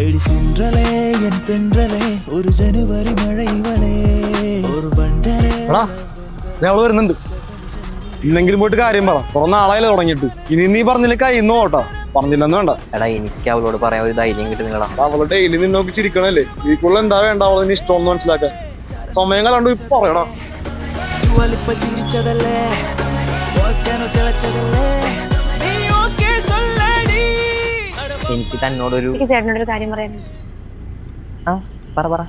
ഒരു ജനുവരി മഴ ഇവളെ ഒരു വരുന്നുണ്ട്. ഇന്നെങ്കിലും പോയിട്ട് കാര്യം പറ. കുറെ നാളായാലും തുടങ്ങിയിട്ട്. ഇനി നീ പറഞ്ഞില്ല കയ്യിന്ന് പോട്ടാ. പറഞ്ഞില്ലെന്ന് വേണ്ട. എടാ എനിക്ക് അവളോട് പറയാൻ ഒരു ധൈര്യം കിട്ടുന്നില്ലടാ. അവളെ ഡെയിലി നിന്ന് നോക്കി ചിരിക്കണല്ലേ. വീക്കുള്ള എന്താ വേണ്ട അവളെ ഇഷ്ടം മനസ്സിലാക്കാൻ. സമയം കലാണ്ട് ഇപ്പൊ പറയടാ. എനിക്ക് തന്നോടൊരു ചേട്ടനോടൊരു കാര്യം പറയാനുണ്ട്. പറ.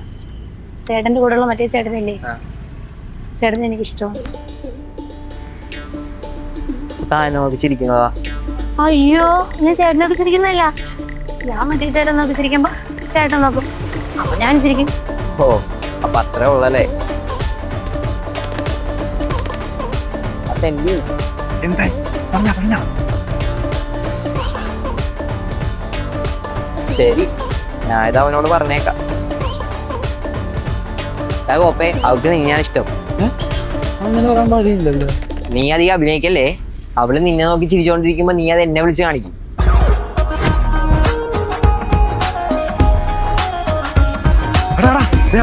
ചേട്ടന്റെ കൂടെയുള്ള മറ്റേ ചേട്ടനില്ലേ, ചേട്ടന് എനിക്ക് ഇഷ്ടമാണ്. താനോട് ചിരിക്കുന്നതാ? അയ്യോ, ഞാൻ ചേട്ടനൊക്കെ ചിരിക്കുന്നതല്ല. ഞാൻ മറ്റേ ചേട്ടൻ നോക്കി ചിരിക്കുമ്പോ ചേട്ടൻ നോക്കും, അപ്പൊ ഞാൻ ചിരിക്കും. ഓ, അപ്പൊ അത്രേ ഉള്ളല്ലേ? ശരി, ഞാനിത് അവനോട് പറഞ്ഞേക്കാം. കോപ്പേ, അവൾക്ക് നിന്നെയാണ് ഇഷ്ടം. അങ്ങനെ പറയാൻ പാടില്ലല്ലോ. നീ അധികം അഭിനയിക്കല്ലേ. അവള് നിന്നെ നോക്കി ചിരിച്ചോണ്ടിരിക്കുമ്പോ നീ അത് എന്നെ വിളിച്ച് കാണിക്കും.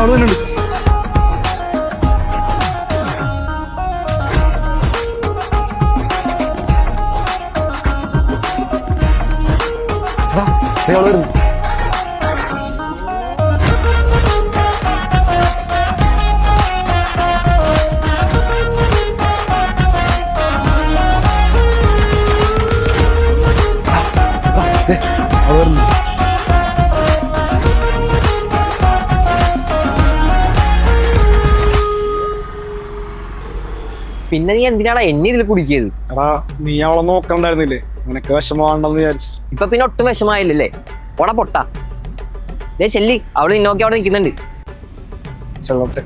അവള് വരുന്നുണ്ട്. അവള് വരുന്നു. പിന്നെ നീ എന്തിനാടാ എന്നെ ഇതിൽ കുടിക്കിയത്? എടാ, നീ അവളെ നോക്കണ്ടായിരുന്നില്ലേ? നിനക്ക് വിഷമമാണെന്ന് വിചാരിച്ചു. ഇപ്പൊ പിന്നെ ഒട്ടും വിഷമായില്ലല്ലേ? പൊട്ടാ ചെല്ലി, അവള് നിന്നോക്കി അവിടെ നിൽക്കുന്നുണ്ട്. ചെല്ലട്ടെ.